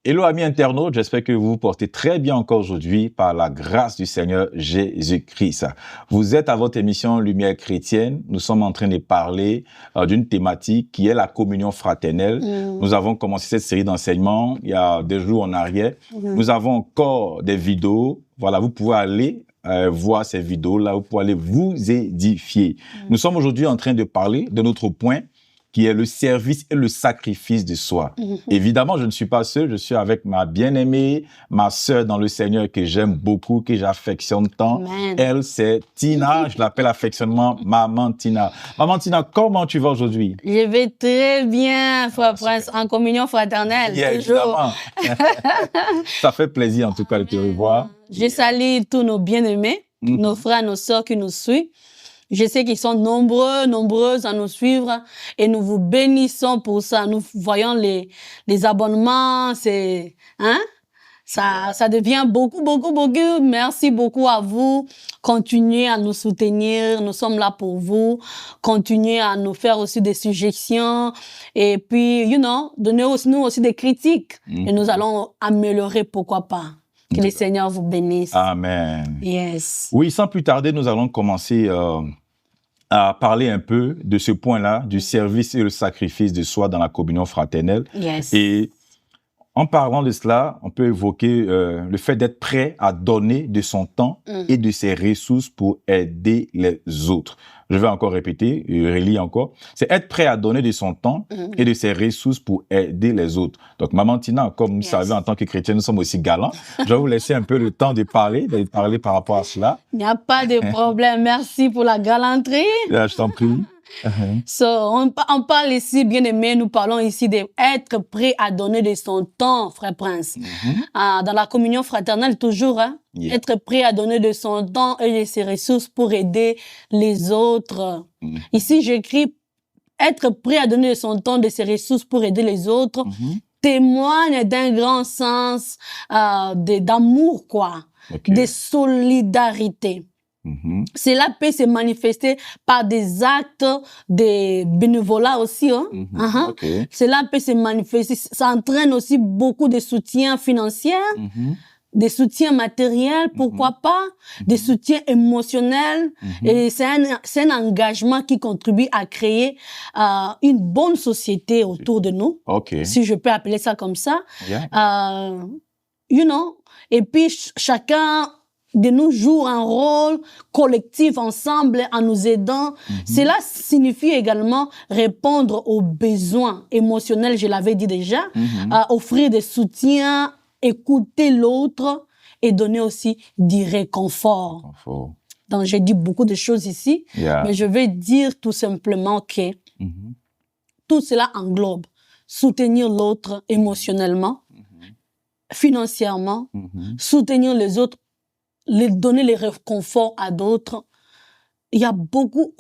Hello amis internautes, j'espère que vous vous portez très bien encore aujourd'hui par la grâce du Seigneur Jésus-Christ. Vous êtes à votre émission Lumière chrétienne. Nous sommes en train de parler d'une thématique qui est la communion fraternelle. Nous avons commencé cette série d'enseignements il y a des jours en arrière. Nous avons encore des vidéos. Voilà, vous pouvez aller voir ces vidéos-là, vous pouvez aller vous édifier. Nous sommes aujourd'hui en train de parler de notre point qui est le service et le sacrifice de soi. Évidemment, je ne suis pas seul, je suis avec ma bien-aimée, ma sœur dans le Seigneur que j'aime beaucoup, que j'affectionne tant. Amen. Elle, c'est Tina, je l'appelle affectionnement Maman Tina. Maman Tina, comment tu vas aujourd'hui? Je vais très bien, Frère Prince, en communion fraternelle. Yeah, toujours. Ça fait plaisir en tout cas de te revoir. Je salue tous nos bien-aimés, nos frères, nos sœurs qui nous suivent. Je sais qu'ils sont nombreuses à nous suivre et nous vous bénissons pour ça. Nous voyons les abonnements, ça devient beaucoup. Merci beaucoup à vous. Continuez à nous soutenir. Nous sommes là pour vous. Continuez à nous faire aussi des suggestions. Et puis, donnez-nous aussi des critiques. Et nous allons améliorer, pourquoi pas. Que le Seigneur vous bénisse. Amen. Yes. Oui, sans plus tarder, nous allons commencer à parler un peu de ce point-là, du service et le sacrifice de soi dans la communion fraternelle. Yes. Et en parlant de cela, on peut évoquer le fait d'être prêt à donner de son temps et de ses ressources pour aider les autres. Je vais encore répéter, relis encore. C'est être prêt à donner de son temps et de ses ressources pour aider les autres. Donc, Maman Tina, comme vous savez, en tant que chrétien, nous sommes aussi galants. Je vais vous laisser un peu le temps de parler par rapport à cela. Il n'y a pas de problème. Merci pour la galanterie. Je t'en prie. So, on parle ici, bien aimé, nous parlons ici d'être prêt à donner de son temps, Frère Prince. Dans la communion fraternelle, toujours, être prêt à donner de son temps et de ses ressources pour aider les autres. Ici, j'écris être prêt à donner de son temps, de ses ressources pour aider les autres, témoigne d'un grand sens d'amour, quoi, de solidarité. Cela peut se manifester par des actes de bénévolat aussi. Cela peut se manifester, ça entraîne aussi beaucoup de soutien financier, des soutiens matériels, pourquoi pas, des soutiens émotionnels. Et c'est un engagement qui contribue à créer une bonne société autour de nous, si je peux appeler ça comme ça. Et puis chacun de nous joue un rôle collectif ensemble en nous aidant. Cela signifie également répondre aux besoins émotionnels, je l'avais dit déjà, offrir des soutiens, écouter l'autre et donner aussi du réconfort. Donc, j'ai dit beaucoup de choses ici, mais je vais dire tout simplement que tout cela englobe soutenir l'autre émotionnellement, financièrement, soutenir les autres, donner les réconforts à d'autres. Il y a beaucoup...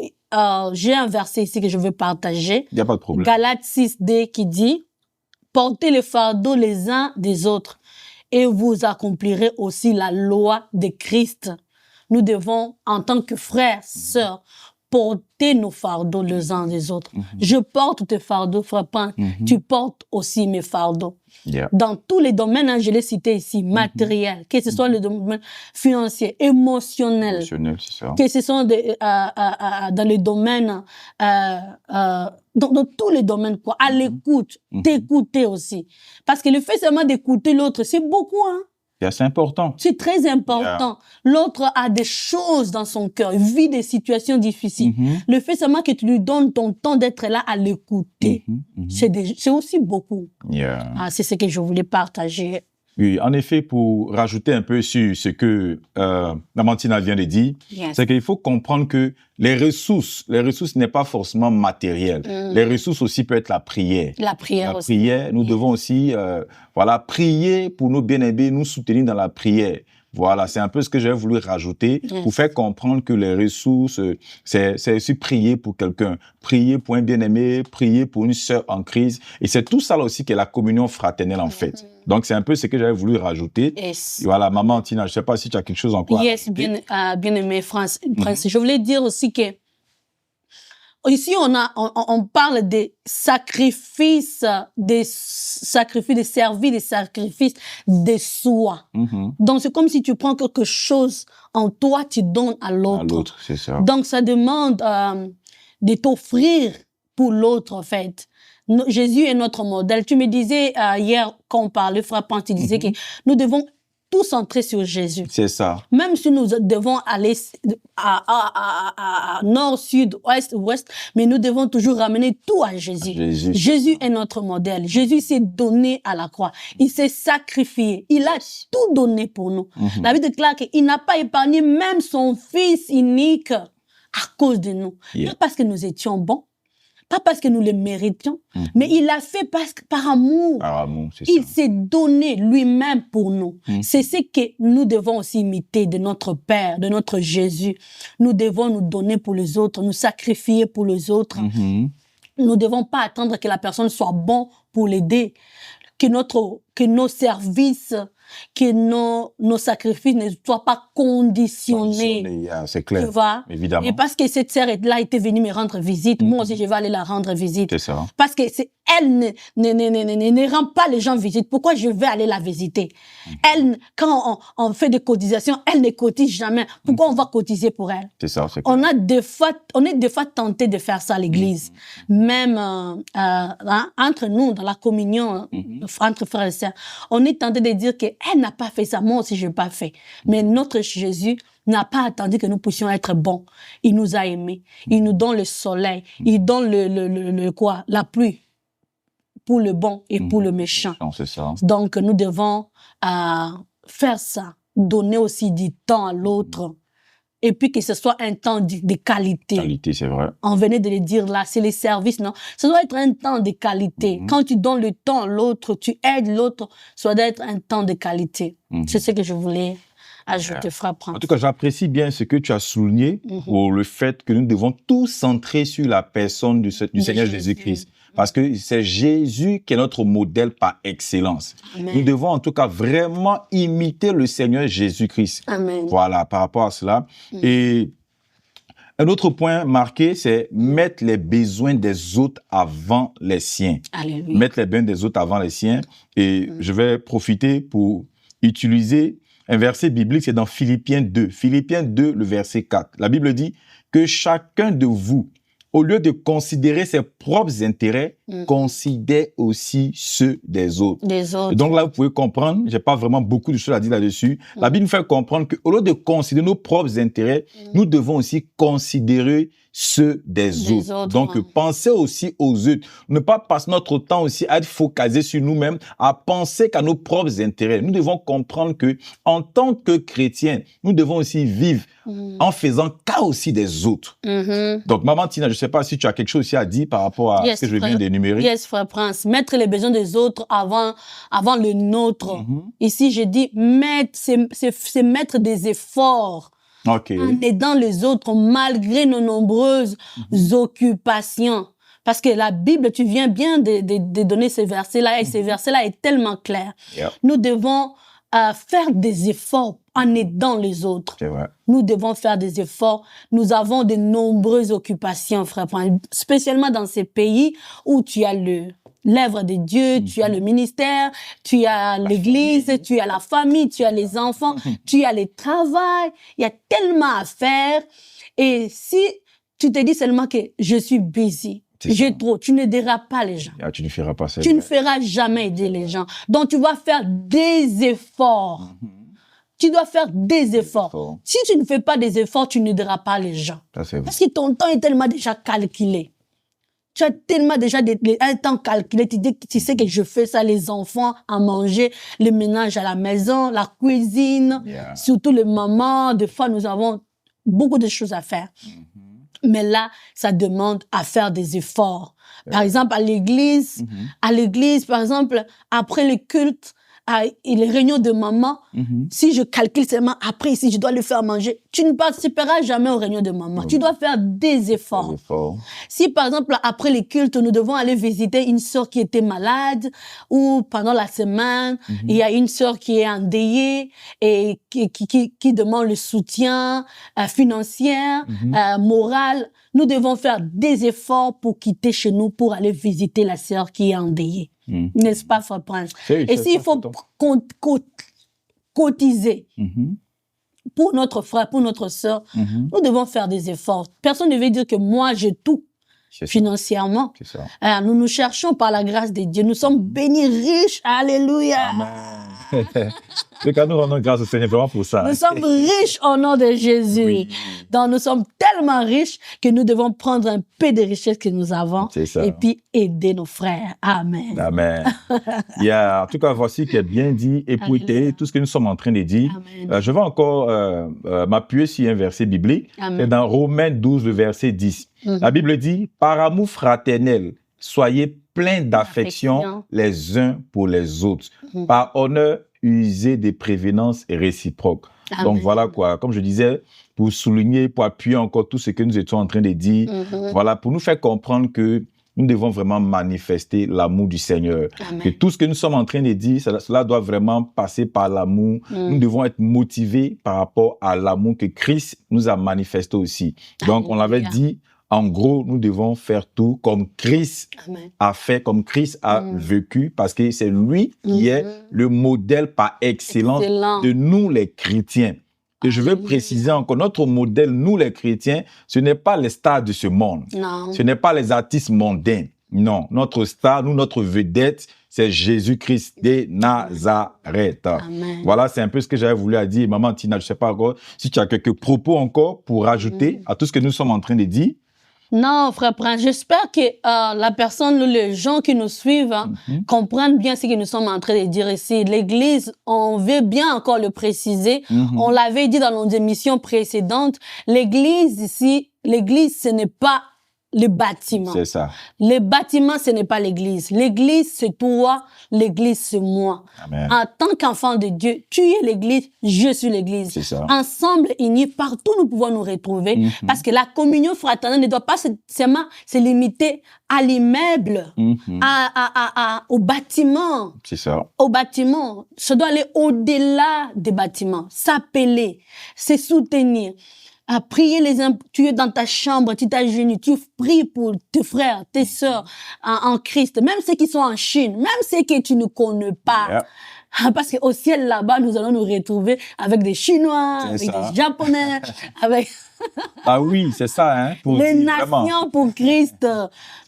j'ai un verset ici que je veux partager. Il n'y a pas de problème. Galates 6:2 qui dit « Portez les fardeaux les uns des autres et vous accomplirez aussi la loi de Christ. » Nous devons, en tant que frères, sœurs, porter nos fardeaux les uns des autres. Je porte tes fardeaux, frère Pan. Tu portes aussi mes fardeaux. Dans tous les domaines, je l'ai cité ici, matériel, que ce soit le domaine financier, émotionnel, que ce soit dans les domaines, dans tous les domaines, quoi, à l'écoute, t'écouter aussi. Parce que le fait seulement d'écouter l'autre, c'est beaucoup, hein. C'est important. C'est très important. L'autre a des choses dans son cœur, il vit des situations difficiles. Le fait seulement que tu lui donnes ton temps d'être là à l'écouter, c'est aussi beaucoup. C'est ce que je voulais partager. Oui, en effet, pour rajouter un peu sur ce que Maman Tina vient de dire, c'est qu'il faut comprendre que les ressources n'est pas forcément matérielles. Les ressources aussi peuvent être la prière. La prière aussi. La prière, nous devons aussi prier pour nos bien-aimés, nous soutenir dans la prière. Voilà, c'est un peu ce que j'ai voulu rajouter pour faire comprendre que les ressources, c'est aussi prier pour quelqu'un, prier pour un bien-aimé, prier pour une sœur en crise. Et c'est tout ça là aussi qui est la communion fraternelle en fait. Donc, c'est un peu ce que j'avais voulu rajouter. Voilà, Maman Tina, je ne sais pas si tu as quelque chose encore à rajouter. Bien aimé, Prince. Je voulais dire aussi que Ici, on parle des sacrifices, des services, des sacrifices de soi. Donc, c'est comme si tu prends quelque chose en toi, tu donnes à l'autre. À l'autre, c'est ça. Donc, ça demande de t'offrir pour l'autre, en fait. Jésus est notre modèle. Tu me disais hier, quand on parlait, Frère Pan, tu disais que nous devons tout centrer sur Jésus. C'est ça. Même si nous devons aller à nord, sud, ouest, mais nous devons toujours ramener tout à Jésus. Jésus est notre modèle. Jésus s'est donné à la croix. Il s'est sacrifié. Il a tout donné pour nous. La Bible déclare qu'il n'a pas épargné même son fils unique à cause de nous. Pas parce que nous étions bons, pas parce que nous le méritions, mais il l'a fait par amour. Par amour, c'est ça. Il s'est donné lui-même pour nous. C'est ce que nous devons aussi imiter de notre Père, de notre Jésus. Nous devons nous donner pour les autres, nous sacrifier pour les autres. Nous ne devons pas attendre que la personne soit bonne pour l'aider, que nos services, que nos sacrifices ne soient pas conditionnés. C'est clair, tu vois? Évidemment. Et parce que cette sœur-là était venue me rendre visite, moi aussi je vais aller la rendre visite. C'est ça. Parce que elle ne rend pas les gens visite. Pourquoi je vais aller la visiter? Elle, quand on fait des cotisations, elle ne cotise jamais. Pourquoi on va cotiser pour elle? C'est ça, c'est clair. On est des fois tenté de faire ça à l'église. Même entre nous, dans la communion, entre frères et sœurs, on est tenté de dire qu'elle n'a pas fait ça, moi aussi je n'ai pas fait. Mais notre Jésus n'a pas attendu que nous puissions être bons. Il nous a aimés. Il nous donne le soleil. Il donne la pluie pour le bon et pour le méchant. C'est ça. Donc, nous devons faire ça. Donner aussi du temps à l'autre. Et puis que ce soit un temps de qualité. Qualité, c'est vrai. On venait de le dire là, c'est les services, non? Ça doit être un temps de qualité. Quand tu donnes le temps à l'autre, tu aides l'autre, ça doit être un temps de qualité. C'est ce que je voulais ajouter, Frère Prince. En tout cas, j'apprécie bien ce que tu as souligné pour le fait que nous devons tout centrer sur la personne du Seigneur Jésus-Christ. Parce que c'est Jésus qui est notre modèle par excellence. Amen. Nous devons en tout cas vraiment imiter le Seigneur Jésus-Christ. Amen. Voilà, par rapport à cela. Et un autre point marqué, c'est mettre les besoins des autres avant les siens. Alléluia. Mettre les besoins des autres avant les siens. Et je vais profiter pour utiliser un verset biblique, c'est dans Philippiens 2. Philippiens 2, le verset 4. La Bible dit que chacun de vous, au lieu de considérer ses propres intérêts, considère aussi ceux des autres. Et donc là, vous pouvez comprendre, j'ai pas vraiment beaucoup de choses à dire là-dessus. La Bible nous fait comprendre qu'au lieu de considérer nos propres intérêts, nous devons aussi considérer ceux des autres. Donc, pensez aussi aux autres. Ne pas passer notre temps aussi à être focalisé sur nous-mêmes, à penser qu'à nos propres intérêts. Nous devons comprendre que, en tant que chrétiens, nous devons aussi vivre en faisant cas aussi des autres. Donc, Maman Tina, je sais pas si tu as quelque chose aussi à dire par rapport à ce que je viens d'énumérer. Yes, Frère Prince. Mettre les besoins des autres avant le nôtre. Ici, je dis, c'est mettre des efforts. En aidant les autres malgré nos nombreuses occupations. Parce que la Bible, tu viens bien de donner ces versets-là, et ces versets-là est tellement clair. Nous devons faire des efforts en aidant les autres. C'est vrai. Nous devons faire des efforts. Nous avons de nombreuses occupations, frère, spécialement dans ces pays où tu as l'œuvre de Dieu, tu as le ministère, tu as l'église, tu as la famille, tu as les enfants, tu as le travail. Il y a tellement à faire. Et si tu te dis seulement que je suis busy, j'ai trop, tu ne aideras pas les gens. Tu ne feras pas ça. Tu ne feras jamais aider les gens. Donc, tu vas faire des efforts. Tu dois faire des efforts. Si tu ne fais pas des efforts, tu n'aideras pas les gens. Parce que ton temps est tellement déjà calculé. Tu as tellement déjà un temps calculé. Tu sais que je fais ça, les enfants à manger, le ménage à la maison, la cuisine, surtout les mamans. Des fois, nous avons beaucoup de choses à faire. Mais là, ça demande à faire des efforts. Par exemple, à l'église, par exemple, après le culte, les réunions de maman, si je calcule seulement après ici, je dois le faire manger, tu ne participeras jamais aux réunions de maman. Tu dois faire des efforts. Si par exemple, après les cultes, nous devons aller visiter une sœur qui était malade, ou pendant la semaine, il y a une sœur qui est endeuillée et qui demande le soutien financier, moral, nous devons faire des efforts pour quitter chez nous pour aller visiter la sœur qui est endeuillée. N'est-ce pas, Frère Prince? Et s'il faut cotiser pour notre frère, pour notre sœur, nous devons faire des efforts. Personne ne veut dire que moi, j'ai tout financièrement. Nous nous cherchons par la grâce de Dieu. Nous sommes bénis, riches. Alléluia. Amen. C'est quand nous rendons grâce au Seigneur vraiment pour ça. Nous sommes riches au nom de Jésus. Oui. Donc, nous sommes tellement riches que nous devons prendre un peu de richesse que nous avons et puis aider nos frères. Amen. Amen. En tout cas, voici qui est bien dit, écoutez tout ce que nous sommes en train de dire. Je vais encore m'appuyer sur un verset biblique. C'est dans Romains 12, le verset 10. La Bible dit, par amour fraternel, soyez pleins d'affection les uns pour les autres. Par honneur, usez des prévenances réciproques. Amen. Donc voilà quoi, comme je disais, pour souligner, pour appuyer encore tout ce que nous étions en train de dire, voilà, pour nous faire comprendre que nous devons vraiment manifester l'amour du Seigneur. Amen. Que tout ce que nous sommes en train de dire, cela doit vraiment passer par l'amour. Nous devons être motivés par rapport à l'amour que Christ nous a manifesté aussi. Donc on l'avait dit, en gros, nous devons faire tout comme Christ a fait, comme Christ a vécu, parce que c'est lui qui est le modèle par excellence de nous les chrétiens. Et je veux préciser encore, notre modèle, nous les chrétiens, ce n'est pas les stars de ce monde. Non. Ce n'est pas les artistes mondains. Non, notre star, notre vedette, c'est Jésus-Christ de Nazareth. Amen. Voilà, c'est un peu ce que j'avais voulu dire. Maman Tina, je ne sais pas encore si tu as quelques propos encore pour rajouter à tout ce que nous sommes en train de dire. Non, Frère Prince, j'espère que la personne, les gens qui nous suivent comprennent bien ce que nous sommes en train de dire ici. L'Église, on veut bien encore le préciser. On l'avait dit dans nos émissions précédentes. L'Église ici, l'Église, ce n'est pas le bâtiment. C'est ça. Le bâtiment, ce n'est pas l'Église. L'Église, c'est toi. L'Église, c'est moi. Amen. En tant qu'enfant de Dieu, tu es l'Église, je suis l'Église. C'est ça. Ensemble, unis, partout, nous pouvons nous retrouver. Parce que la communion fraternelle ne doit pas seulement se limiter à l'immeuble, au bâtiment. C'est ça. Au bâtiment. Ça doit aller au-delà des bâtiments. S'appeler, se soutenir. À prier tu es dans ta chambre, tu t'agenouilles, tu pries pour tes frères, tes sœurs en Christ, même ceux qui sont en Chine, même ceux que tu ne connais pas. Parce qu'au ciel là-bas, nous allons nous retrouver avec des Chinois, avec des Japonais, avec... Ah oui, c'est ça, hein. Les nations pour Christ.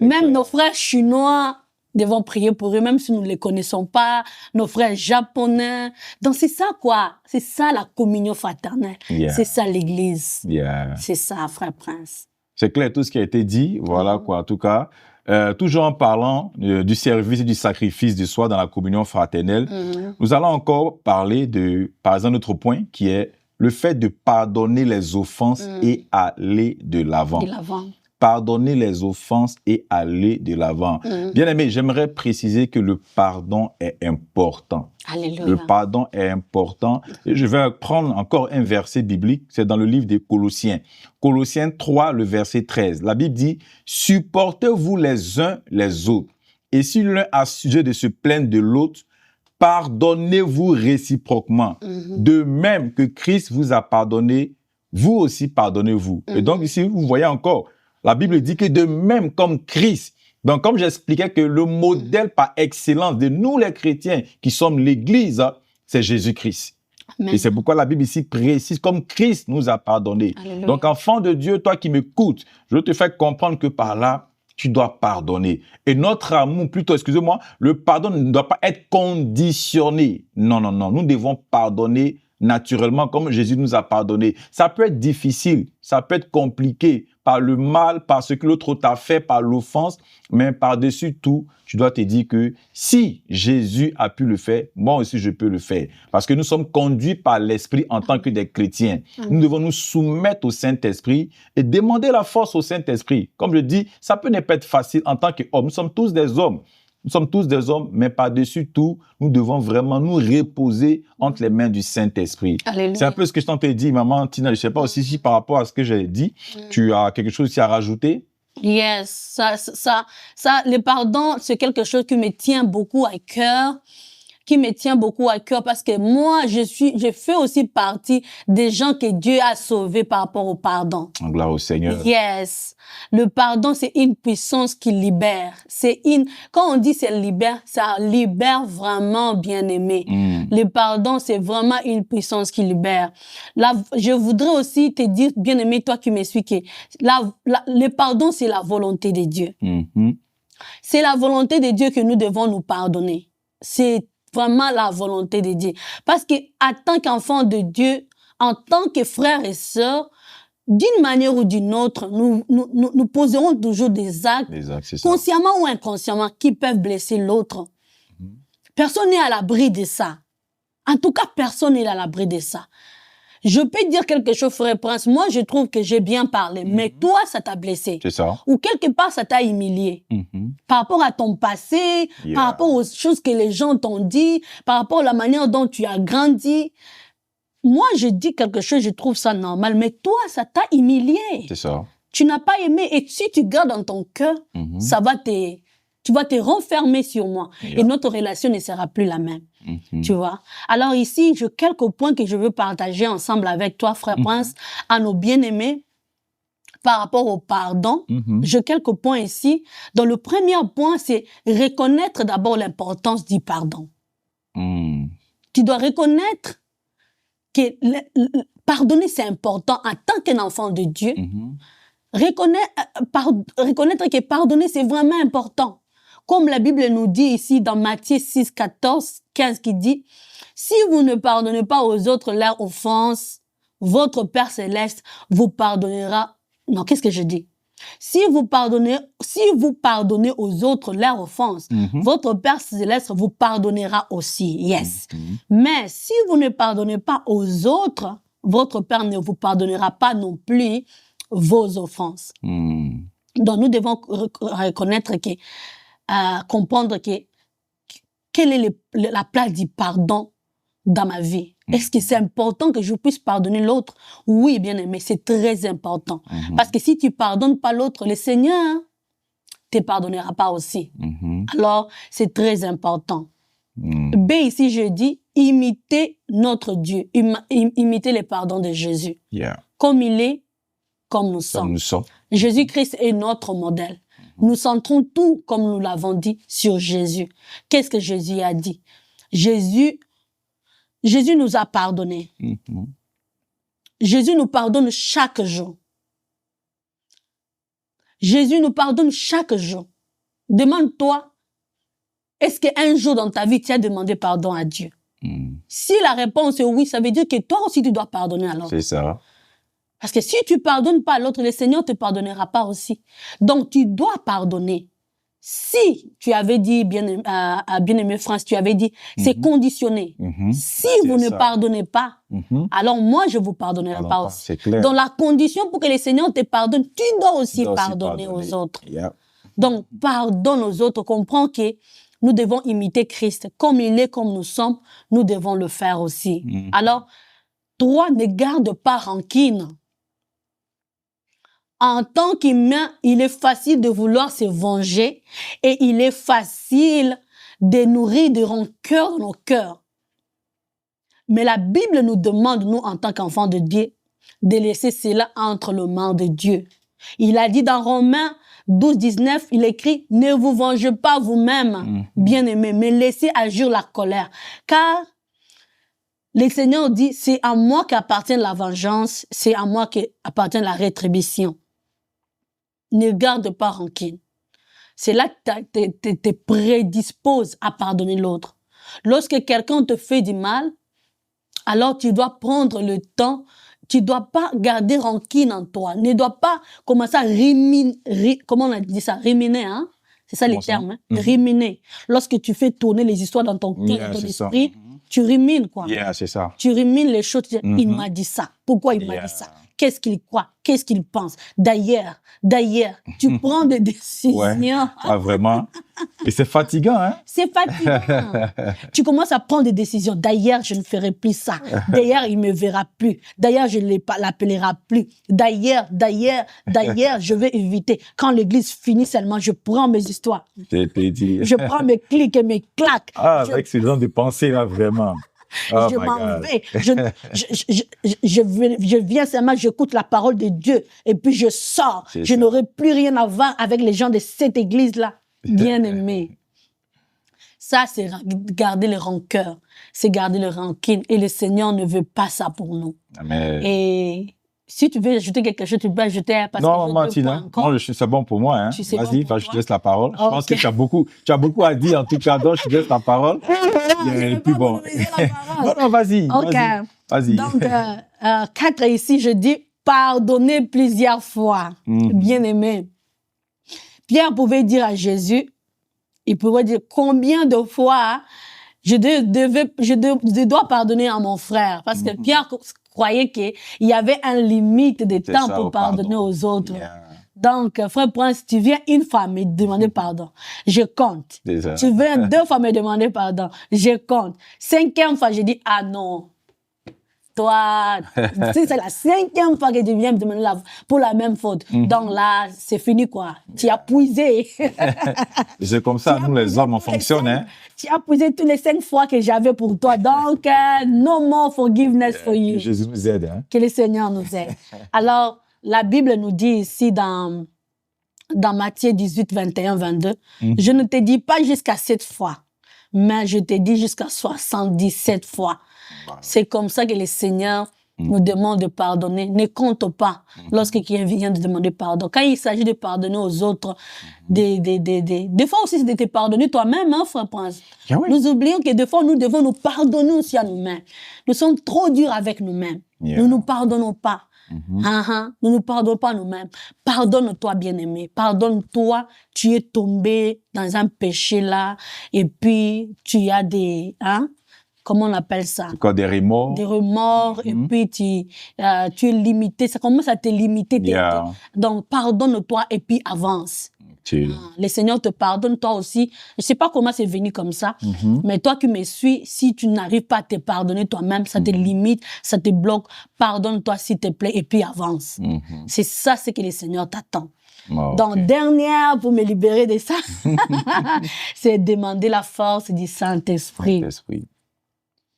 Même nos frères chinois devons prier pour eux, même si nous ne les connaissons pas, nos frères japonais. Donc c'est ça quoi, c'est ça la communion fraternelle, c'est ça l'Église, c'est ça, Frère Prince. C'est clair tout ce qui a été dit, voilà quoi, en tout cas. Toujours en parlant du service et du sacrifice de soi dans la communion fraternelle, nous allons encore parler de, par exemple, notre point qui est le fait de pardonner les offenses et aller de l'avant. Pardonner les offenses et aller de l'avant. Bien aimé, j'aimerais préciser que le pardon est important. Alléluia. Le pardon est important. Et je vais prendre encore un verset biblique, c'est dans le livre des Colossiens. Colossiens 3, le verset 13. La Bible dit, « Supportez-vous les uns les autres, et si l'un a sujet de se plaindre de l'autre, pardonnez-vous réciproquement. De même que Christ vous a pardonné, vous aussi pardonnez-vous. » Et donc ici, vous voyez encore, la Bible dit que de même comme Christ, donc comme j'expliquais que le modèle par excellence de nous les chrétiens qui sommes l'Église, c'est Jésus-Christ. Et c'est pourquoi la Bible ici précise comme Christ nous a pardonné. Alléluia. Donc enfant de Dieu, toi qui m'écoutes, je te fais comprendre que par là, tu dois pardonner. Et notre amour, plutôt, excusez-moi, le pardon ne doit pas être conditionné. Non, non, non, nous devons pardonner naturellement comme Jésus nous a pardonné. Ça peut être difficile, ça peut être compliqué par le mal, par ce que l'autre t'a fait, par l'offense, mais par-dessus tout, tu dois te dire que si Jésus a pu le faire, moi aussi je peux le faire. Parce que nous sommes conduits par l'Esprit en tant que des chrétiens. Nous devons nous soumettre au Saint-Esprit et demander la force au Saint-Esprit. Comme je dis, ça peut ne pas être facile en tant qu'homme. Nous sommes tous des hommes. Nous sommes tous des hommes, mais par-dessus tout, nous devons vraiment nous reposer entre les mains du Saint-Esprit. C'est un peu ce que je t'en ai dit, maman Tina. Je ne sais pas aussi si par rapport à ce que j'ai dit, tu as quelque chose à rajouter. Yes, le pardon, c'est quelque chose qui me tient beaucoup à cœur. Parce que moi, je fais aussi partie des gens que Dieu a sauvés par rapport au pardon. Gloire au Seigneur. Yes. Le pardon, c'est une puissance qui libère. Quand on dit ça libère vraiment, bien-aimé. Le pardon, c'est vraiment une puissance qui libère. Là, je voudrais aussi te dire, bien-aimé, toi qui me suis, que le pardon, c'est la volonté de Dieu. C'est la volonté de Dieu que nous devons nous pardonner. C'est vraiment la volonté de Dieu. Parce que, en tant qu'enfant de Dieu, en tant que frères et sœurs, d'une manière ou d'une autre, nous poserons toujours des actes, consciemment ou inconsciemment, qui peuvent blesser l'autre. Personne n'est à l'abri de ça. En tout cas, personne n'est à l'abri de ça. Je peux dire quelque chose, frère Prince. Moi, je trouve que j'ai bien parlé, mais toi, ça t'a blessé. C'est ça. Ou quelque part, ça t'a humilié. Par rapport à ton passé, par rapport aux choses que les gens t'ont dit, par rapport à la manière dont tu as grandi. Moi, je dis quelque chose, je trouve ça normal, mais toi, ça t'a humilié. C'est ça. Tu n'as pas aimé, et si tu gardes dans ton cœur, tu vas te renfermer sur moi. Et notre relation ne sera plus la même. Tu vois? Alors ici, j'ai quelques points que je veux partager ensemble avec toi, frère Prince, à nos bien-aimés, par rapport au pardon. J'ai quelques points ici. Dans le premier point, c'est reconnaître d'abord l'importance du pardon. Tu dois reconnaître que pardonner, c'est important en tant qu'un enfant de Dieu. Reconnaître que pardonner, c'est vraiment important. Comme la Bible nous dit ici dans Matthieu 6, 14, 15, qui dit « Si vous ne pardonnez pas aux autres leurs offenses, votre Père Céleste vous pardonnera. » Non, qu'est-ce que je dis? Si vous pardonnez aux autres leurs offenses, votre Père Céleste vous pardonnera aussi. Yes. Mais si vous ne pardonnez pas aux autres, votre Père ne vous pardonnera pas non plus vos offenses. Donc, nous devons reconnaître comprendre quelle est la place du pardon dans ma vie. Est-ce que c'est important que je puisse pardonner l'autre? Oui, bien aimé, c'est très important. Parce que si tu pardonnes pas l'autre, le Seigneur te pardonnera pas aussi. Alors, c'est très important. B, ici, je dis, imiter notre Dieu, imiter les pardons de Jésus. Comme il est, comme nous sommes. Jésus-Christ est notre modèle. Nous centrons tout, comme nous l'avons dit, sur Jésus. Qu'est-ce que Jésus a dit? Jésus nous a pardonné. Jésus nous pardonne chaque jour. Jésus nous pardonne chaque jour. Demande-toi, est-ce qu'un jour dans ta vie, tu as demandé pardon à Dieu? Si la réponse est oui, ça veut dire que toi aussi, tu dois pardonner à l'autre. C'est ça. Parce que si tu ne pardonnes pas à l'autre, le Seigneur ne te pardonnera pas aussi. Donc, tu dois pardonner. Si tu avais dit, bien-aimé France, tu avais dit, c'est conditionné. Si vous ne pardonnez pas, alors moi, je ne vous pardonnerai pas aussi. C'est clair. Donc, la condition pour que le Seigneur te pardonne, tu dois aussi pardonner aux autres. Donc, pardonne aux autres. Comprends que nous devons imiter Christ. Comme il est, comme nous sommes, nous devons le faire aussi. Alors, 3, ne garde pas rancune. En tant qu'humain, il est facile de vouloir se venger et il est facile de nourrir de rancœur dans nos cœurs. Mais la Bible nous demande, nous, en tant qu'enfants de Dieu, de laisser cela entre les mains de Dieu. Il a dit dans Romains 12, 19, il écrit « Ne vous vengez pas vous-même, bien-aimés, mais laissez agir la colère. Car le Seigneur dit, c'est à moi qu'appartient la vengeance, c'est à moi qu'appartient la rétribution. » Ne garde pas rancune. C'est là que te prédispose à pardonner l'autre. Lorsque quelqu'un te fait du mal, alors tu dois prendre le temps, tu dois pas garder rancune en toi, ne dois pas commencer à comment on a dit ça, ruminer, hein? C'est ça les termes, hein? Ruminer. Lorsque tu fais tourner les histoires dans ton cœur, dans ton esprit, tu rumines, quoi. C'est ça. Tu rumines les choses, tu dis, il m'a dit ça, pourquoi il m'a dit ça? Qu'est-ce qu'il croit? Qu'est-ce qu'il pense? D'ailleurs, tu prends des décisions. Vraiment. Et c'est fatigant, hein? C'est fatigant. Tu commences à prendre des décisions. D'ailleurs, je ne ferai plus ça. D'ailleurs, il ne me verra plus. D'ailleurs, je ne l'appellera plus. D'ailleurs, je vais éviter. Quand l'église finit seulement, je prends mes histoires. Je prends mes clics et mes claques. Ah, avec ce genre de pensée, là, vraiment. Oh je m'en vais. Je viens seulement, j'écoute la parole de Dieu et puis je sors. Je n'aurai plus rien à voir avec les gens de cette église-là. Bien aimé. Ça, c'est garder le rancœur. C'est garder le rancune. Et le Seigneur ne veut pas ça pour nous. Amen. Et si tu veux ajouter quelque chose, tu peux ajouter. Parce non, Martina, c'est bon pour moi. Hein. Vas-y, je te laisse la parole. Je pense que tu as beaucoup à dire, en tout cas. Donc, je te laisse la parole. Et puis bon. Non, vas-y. OK. Vas-y. Donc, 4 ici, je dis pardonner plusieurs fois. Bien aimé. Pierre pouvait dire à Jésus, il pouvait dire combien de fois je dois pardonner à mon frère. Parce que Pierre croyait qu'il y avait une limite de temps pour pardonner aux autres. Yeah. Donc, frère Prince, tu viens une fois me demander pardon, je compte. Tu viens 2 fois me demander pardon, je compte. 5e fois, je dis, ah non. Toi, c'est la 5e fois que tu viens me demander pour la même faute. Donc là, c'est fini quoi. Tu as puisé. C'est comme ça, nous les hommes, on fonctionne. Hein? Tu as puisé toutes les 5 fois que j'avais pour toi. Donc, no more forgiveness for you. Que Jésus nous aide. Hein? Que le Seigneur nous aide. Alors, la Bible nous dit ici dans Matthieu 18, 21, 22, je ne te dis pas jusqu'à 7 fois, mais je te dis jusqu'à 77 fois. C'est comme ça que le Seigneur nous demande de pardonner. Ne compte pas lorsque quelqu'un vient de demander pardon. Quand il s'agit de pardonner aux autres, des fois aussi, c'est de te pardonner toi-même, hein, frère Prince. Yeah, oui. Nous oublions que des fois, nous devons nous pardonner aussi à nous-mêmes. Nous sommes trop durs avec nous-mêmes. Yeah. Nous ne nous pardonnons pas. Nous ne nous pardonnons pas nous-mêmes. Pardonne-toi, bien-aimé. Pardonne-toi. Tu es tombé dans un péché là, et puis tu as des... comment on appelle ça? Quoi, des remords. Des remords, et puis tu es limité. Ça commence à te limiter. Yeah. Donc, pardonne-toi et puis avance. Le Seigneur te pardonne, toi aussi. Je ne sais pas comment c'est venu comme ça, mais toi qui me suis, si tu n'arrives pas à te pardonner toi-même, ça te limite, ça te bloque. Pardonne-toi, s'il te plaît, et puis avance. C'est ça, ce que le Seigneur t'attend. Oh, donc, dernière, pour me libérer de ça, c'est demander la force du Saint-Esprit.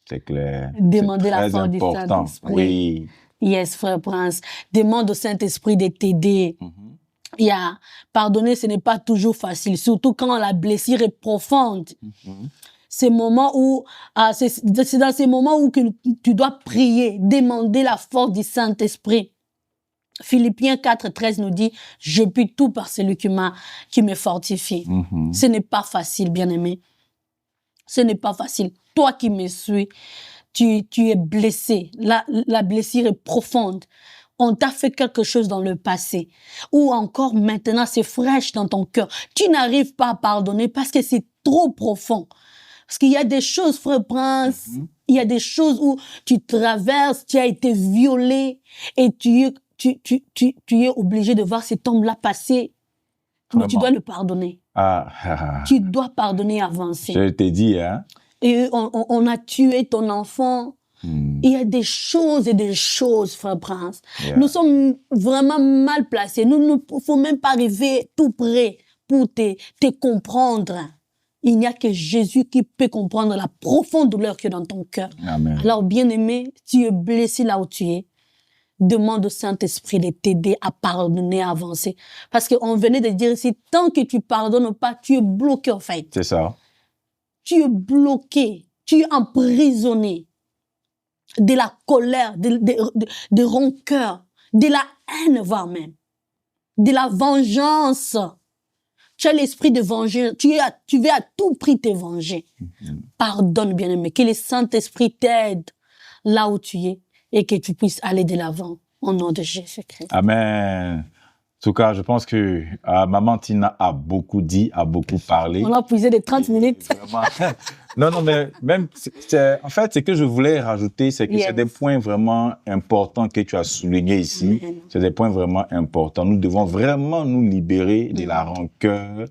C'est clair. Demander la force du Saint-Esprit. Oui. Yes, frère Prince. Demande au Saint-Esprit de t'aider. Pardonner, ce n'est pas toujours facile, surtout quand la blessure est profonde. C'est dans ces moments où tu dois prier, demander la force du Saint-Esprit. Philippiens 4:13 nous dit, je puis tout par celui qui me fortifie. Ce n'est pas facile, bien-aimé. Ce n'est pas facile. Toi qui me suis, tu es blessé. La blessure est profonde. On t'a fait quelque chose dans le passé. Ou encore maintenant, c'est fraîche dans ton cœur. Tu n'arrives pas à pardonner parce que c'est trop profond. Parce qu'il y a des choses, frère Prince, il y a des choses où tu traverses, tu as été violé et tu es obligé de voir cet homme-là passer. Mais tu dois le pardonner. Tu dois pardonner et avancer. Je t'ai dit, hein. Et on a tué ton enfant. Il y a des choses et des choses, frère Prince. Yeah. Nous sommes vraiment mal placés. Nous ne faut même pas arriver tout près pour te comprendre. Il n'y a que Jésus qui peut comprendre la profonde douleur qui est dans ton cœur. Amen. Alors, bien-aimé, tu es blessé là où tu es. Demande au Saint-Esprit de t'aider à pardonner, à avancer. Parce qu'on venait de dire ici, tant que tu pardonnes pas, tu es bloqué en fait. C'est ça. Tu es bloqué, tu es emprisonné de la colère, de rancœur, de la haine, voire même, de la vengeance. Tu as l'esprit de venger, tu veux à tout prix te venger. Pardonne, bien-aimé, que le Saint-Esprit t'aide là où tu es et que tu puisses aller de l'avant au nom de Jésus-Christ. Amen. En tout cas, je pense que Maman Tina a beaucoup dit, a beaucoup parlé. On a puisé de 30 minutes. Non, mais même, en fait, ce que je voulais rajouter, c'est que c'est des points vraiment importants que tu as soulignés ici. C'est des points vraiment importants. Nous devons vraiment nous libérer de la rancœur.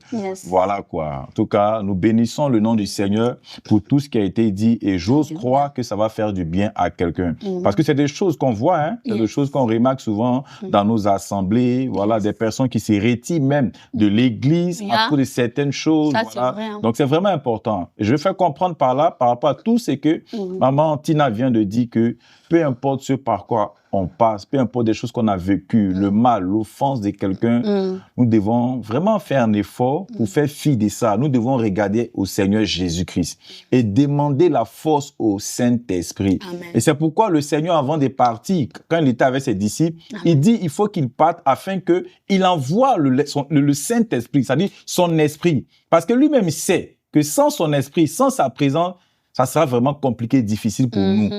Voilà quoi. En tout cas, nous bénissons le nom du Seigneur pour tout ce qui a été dit et j'ose croire que ça va faire du bien à quelqu'un. Parce que c'est des choses qu'on voit, hein. C'est des choses qu'on remarque souvent dans nos assemblées. Voilà, des personnes qui se retirent même de l'église à cause de certaines choses. Ça, voilà. vrai, hein. Donc, c'est vraiment important. Et je vais faire comprendre par là, par rapport à tout ce que maman Tina vient de dire, que peu importe ce par quoi on passe, peu importe des choses qu'on a vécues, le mal, l'offense de quelqu'un, nous devons vraiment faire un effort pour faire fi de ça. Nous devons regarder au Seigneur Jésus-Christ et demander la force au Saint-Esprit. Et c'est pourquoi le Seigneur, avant de partir, quand il était avec ses disciples, il dit il faut qu'il parte afin qu'il envoie le Saint-Esprit, c'est-à-dire son esprit. Parce que lui-même sait que sans son esprit, sans sa présence, ça sera vraiment compliqué, difficile pour nous.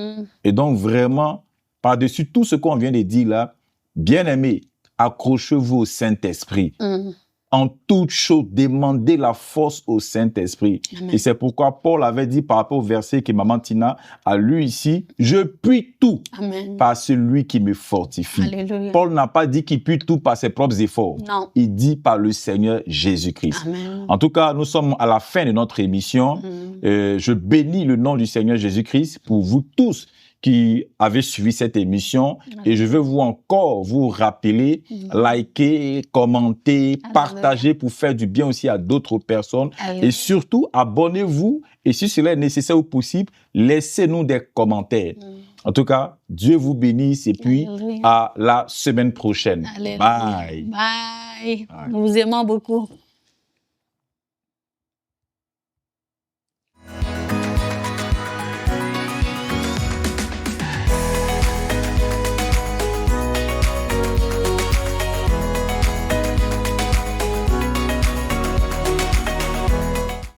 Et donc, vraiment, par-dessus tout ce qu'on vient de dire là, bien-aimés, accrochez-vous au Saint-Esprit. En toute chose, demandez la force au Saint-Esprit. Et c'est pourquoi Paul avait dit par rapport au verset que maman Tina a lu ici, « Je puis tout par celui qui me fortifie ». Paul n'a pas dit qu'il puis tout par ses propres efforts. Non. Il dit par le Seigneur Jésus-Christ. En tout cas, nous sommes à la fin de notre émission. Je bénis le nom du Seigneur Jésus-Christ pour vous tous qui avez suivi cette émission. Et je veux encore vous rappeler, liker, commenter, partager pour faire du bien aussi à d'autres personnes. Et surtout, abonnez-vous. Et si cela est nécessaire ou possible, laissez-nous des commentaires. En tout cas, Dieu vous bénisse et puis à la semaine prochaine. Bye. Bye. Nous vous aimons beaucoup.